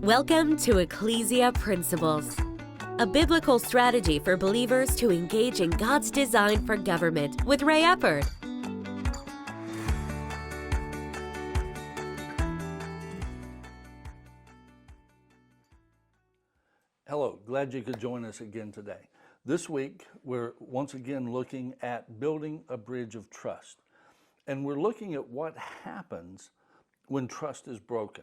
Welcome to Ecclesia Principles, a biblical strategy for believers to engage in God's design for government with Ray Eppard. Hello, glad you could join us again today. This week, we're once again looking at building a bridge of trust. And we're looking at what happens when trust is broken.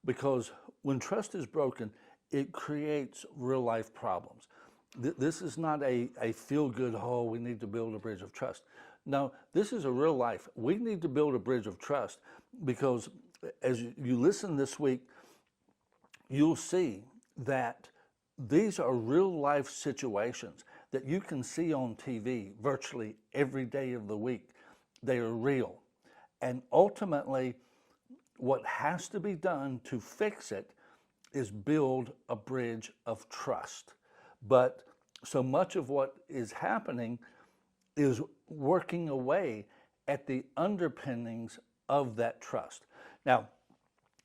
Because when trust is broken, it creates real life problems. This is not a feel-good, oh, we need to build a bridge of trust. No, this is a real life. We need to build a bridge of trust because as you listen this week, you'll see that these are real life situations that you can see on TV virtually every day of the week. They are real. And ultimately, what has to be done to fix it is build a bridge of trust. But so much of what is happening is working away at the underpinnings of that trust. Now,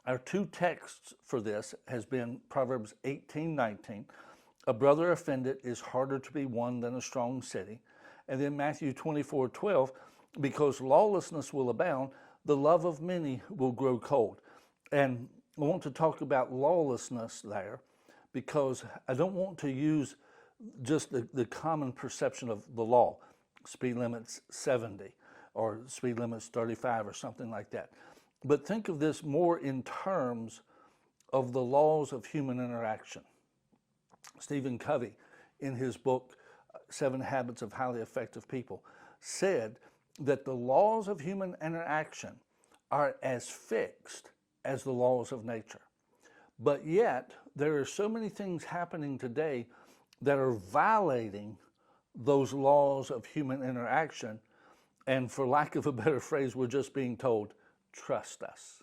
our two texts for this has been Proverbs 18:19. A brother offended is harder to be won than a strong city. And then Matthew 24:12, because lawlessness will abound, the love of many will grow cold. And I want to talk about lawlessness there because I don't want to use just the common perception of the law. Speed limit's 70 or speed limit's 35 or something like that. But think of this more in terms of the laws of human interaction. Stephen Covey, in his book, 7 Habits of Highly Effective People, said that the laws of human interaction are as fixed as the laws of nature. But yet, there are so many things happening today that are violating those laws of human interaction. And for lack of a better phrase, we're just being told, trust us.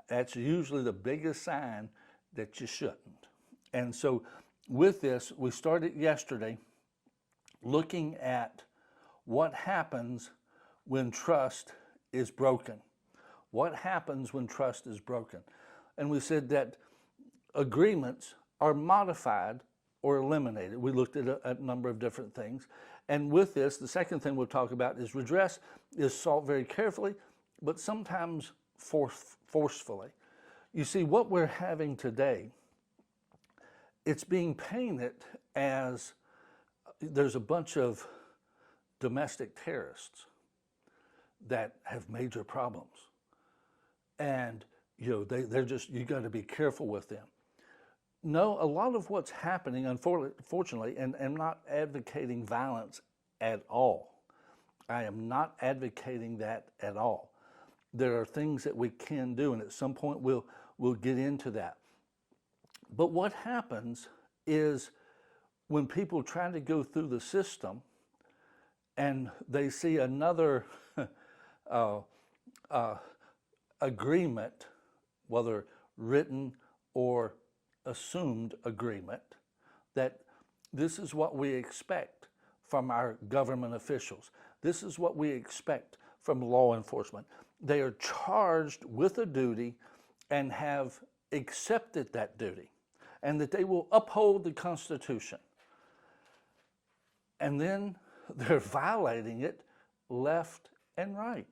That's usually the biggest sign that you shouldn't. And so with this, we started yesterday looking at what happens when trust is broken. What happens when trust is broken? And we said that agreements are modified or eliminated. We looked at a number of different things. And with this, the second thing we'll talk about is redress is sought very carefully, but sometimes forcefully. You see, what we're having today, it's being painted as there's a bunch of domestic terrorists that have major problems. And, they're just, you got to be careful with them. No, a lot of what's happening, unfortunately, and I'm not advocating violence at all. I am not advocating that at all. There are things that we can do, and at some point we'll get into that. But what happens is when people try to go through the system and they see another agreement, whether written or assumed agreement, that this is what we expect from our government officials. This is what we expect from law enforcement. They are charged with a duty and have accepted that duty, and that they will uphold the Constitution. And then they're violating it left and right.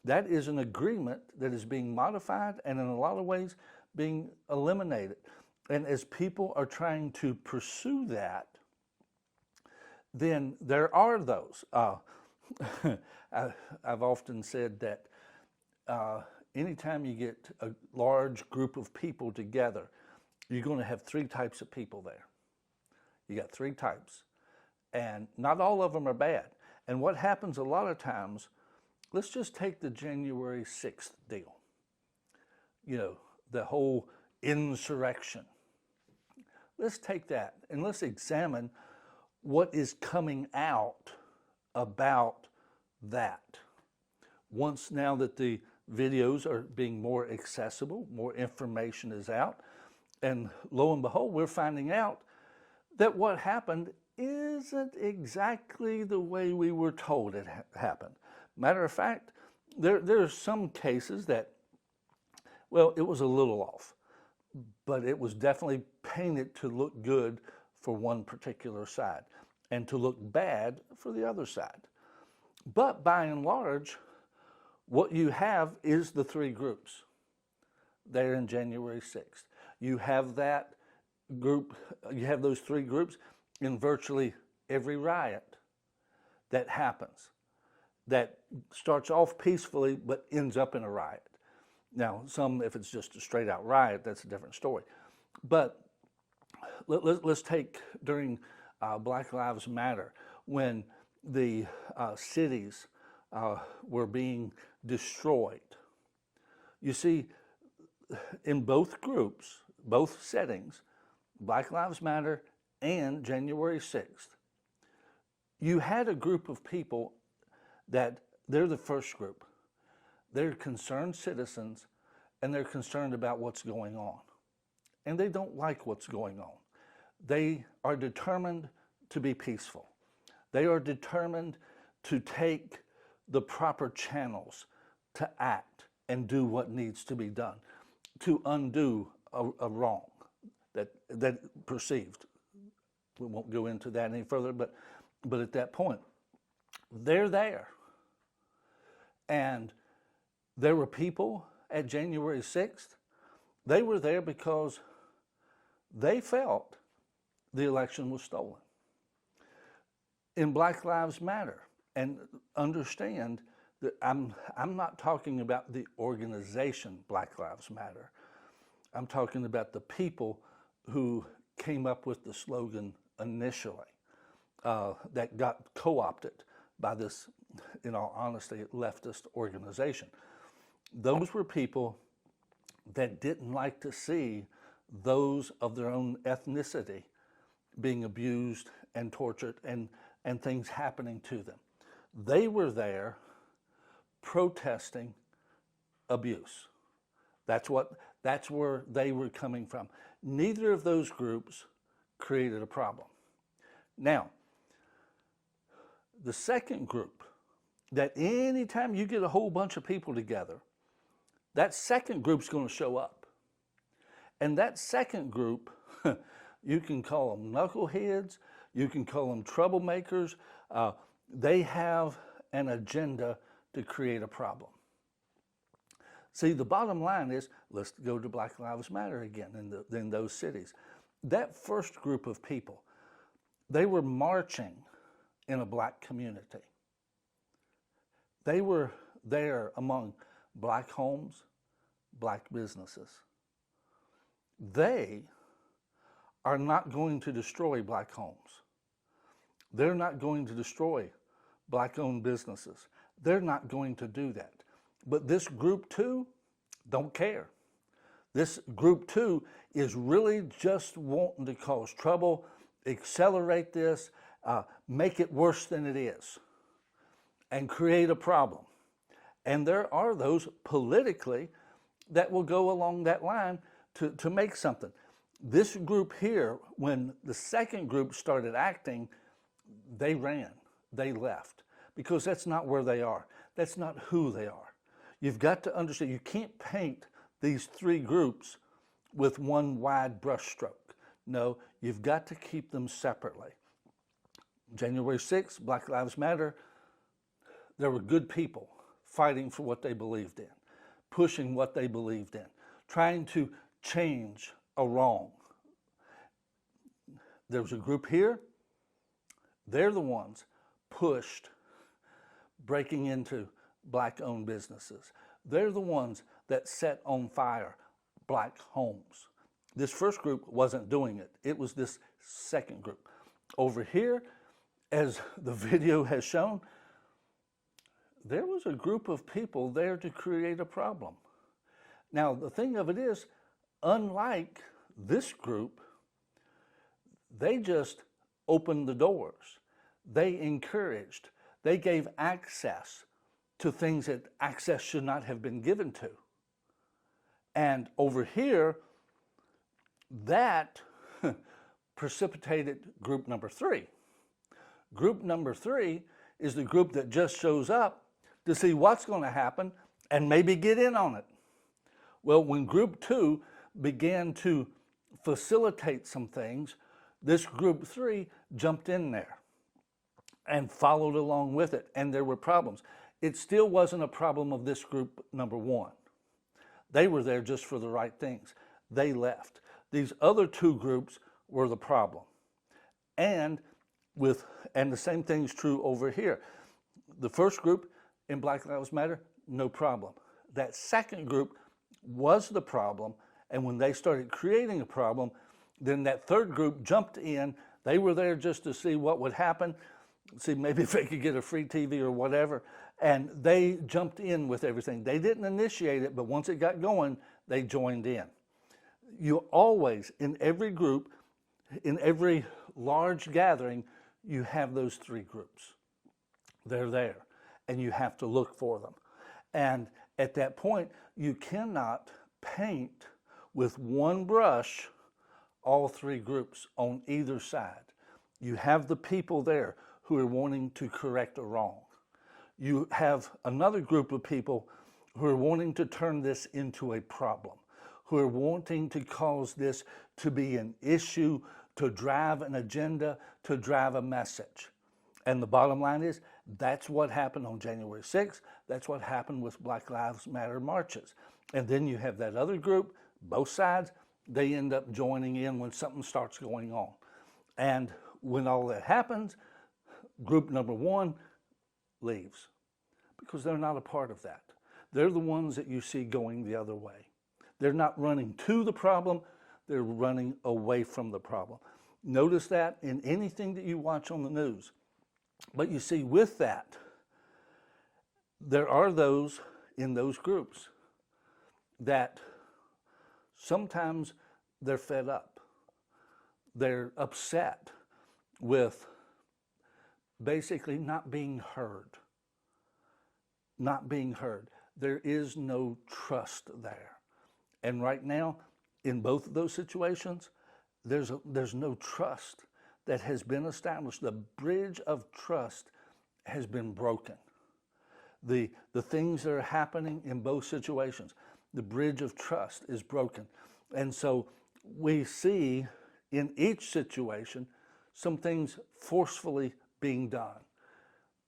That is an agreement that is being modified and in a lot of ways being eliminated. And as people are trying to pursue that, then there are those. I've often said that anytime you get a large group of people together, you're going to have 3 types of people there. You got 3 types. And not all of them are bad. And what happens a lot of times, let's just take the January 6th deal. The whole insurrection. Let's take that and let's examine what is coming out about that. Once now that the videos are being more accessible, more information is out, and lo and behold, we're finding out that what happened isn't exactly the way we were told it happened. Matter of fact, there are some cases that, well, it was a little off. but it was definitely painted to look good for one particular side and to look bad for the other side. But by and large, what you have is the three groups there in January 6th. You have that group, you have those three groups in virtually every riot that happens, that starts off peacefully but ends up in a riot. Now, some, if it's just a straight out riot, that's a different story. But let's take during Black Lives Matter, when the cities were being destroyed. You see, in both groups, both settings, Black Lives Matter and January 6th, you had a group of people that they're the first group. They're concerned citizens, and they're concerned about what's going on. And they don't like what's going on. They are determined to be peaceful. They are determined to take the proper channels to act and do what needs to be done, to undo a wrong that perceived. We won't go into that any further, but at that point, they're there. And there were people at January 6th, they were there because they felt the election was stolen. In Black Lives Matter, and understand that I'm not talking about the organization Black Lives Matter. I'm talking about the people who came up with the slogan initially, that got co-opted by this, in all honesty, leftist organization. Those were people that didn't like to see those of their own ethnicity being abused and tortured and things happening to them. They were there protesting abuse. That's where they were coming from. Neither of those groups created a problem. Now, the second group, that anytime you get a whole bunch of people together, that second group's going to show up. And that second group, you can call them knuckleheads, you can call them troublemakers. They have an agenda to create a problem. See, the bottom line is, let's go to Black Lives Matter again in those cities. That first group of people, they were marching in a black community. They were there among black homes, black businesses. They are not going to destroy black homes. They're not going to destroy black-owned businesses. They're not going to do that. But this group two don't care. This group two is really just wanting to cause trouble, accelerate this, make it worse than it is, and create a problem. And there are those politically that will go along that line to make something. This group here, when the second group started acting, they ran, they left, because that's not where they are. That's not who they are. You've got to understand, you can't paint these three groups with one wide brushstroke. No, you've got to keep them separately. January 6th, Black Lives Matter, there were good people fighting for what they believed in, pushing what they believed in, trying to change a wrong. There was a group here, they're the ones pushed breaking into black-owned businesses. They're the ones that set on fire black homes. This first group wasn't doing it. It was this second group. Over here, as the video has shown, there was a group of people there to create a problem. Now, the thing of it is, unlike this group, they just opened the doors. They encouraged. They gave access to things that access should not have been given to. And over here, that precipitated group number three. Group number three is the group that just shows up to see what's going to happen and maybe get in on it. Well, when group two, began to facilitate some things, this group 3 jumped in there and followed along with it, and there were problems. It still wasn't a problem of this group number 1. They were there just for the right things. They left. These other 2 groups were the problem. And the same thing's true over here. The first group in Black Lives Matter, no problem. That second group was the problem, and when they started creating a problem, then that third group jumped in. They were there just to see what would happen, see maybe if they could get a free TV or whatever, and they jumped in with everything. They didn't initiate it, but once it got going, they joined in. You always, in every group, in every large gathering, you have those 3 groups. They're there, and you have to look for them. And at that point, you cannot paint with one brush all 3 groups on either side. You have the people there who are wanting to correct a wrong. You have another group of people who are wanting to turn this into a problem, who are wanting to cause this to be an issue, to drive an agenda, to drive a message. And the bottom line is, that's what happened on January 6th. That's what happened with Black Lives Matter marches. And then you have that other group, both sides, they end up joining in when something starts going on. And when all that happens, group number 1 leaves because they're not a part of that. They're the ones that you see going the other way. They're not running to the problem, they're running away from the problem. Notice that in anything that you watch on the news. But you see, with that, there are those in those groups that sometimes they're fed up. They're upset with basically not being heard. Not being heard. There is no trust there. And right now, in both of those situations, there's no trust that has been established. The bridge of trust has been broken. The things that are happening in both situations, the bridge of trust is broken. And so we see in each situation some things forcefully being done.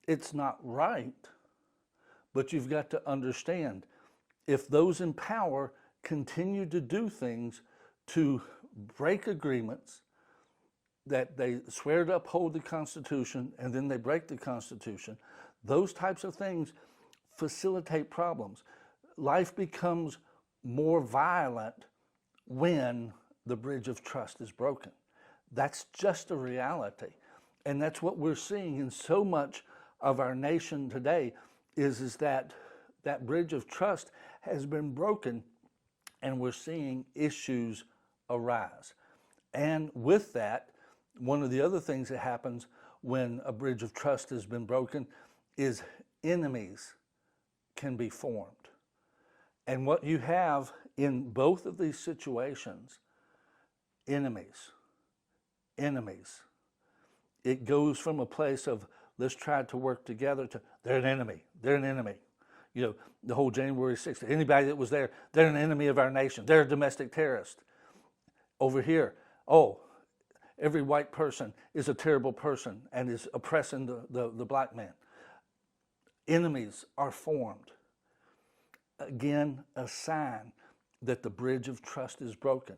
It's not right, but you've got to understand, if those in power continue to do things to break agreements, that they swear to uphold the Constitution and then they break the Constitution, those types of things facilitate problems. Life becomes more violent when the bridge of trust is broken. That's just a reality. And that's what we're seeing in so much of our nation today is that that bridge of trust has been broken, and we're seeing issues arise. And with that, one of the other things that happens when a bridge of trust has been broken is enemies can be formed. And what you have in both of these situations, enemies. It goes from a place of let's try to work together to they're an enemy. You know, the whole January 6th, anybody that was there, they're an enemy of our nation. They're a domestic terrorist. Over here, every white person is a terrible person and is oppressing the black man. Enemies are formed. Again, a sign that the bridge of trust is broken.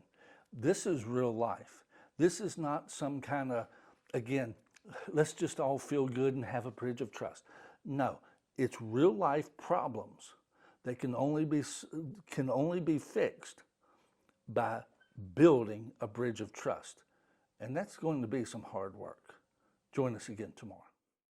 This is real life. This is not some kind of, again, let's just all feel good and have a bridge of trust. No, it's real life problems that can only be fixed by building a bridge of trust. And that's going to be some hard work. Join us again tomorrow.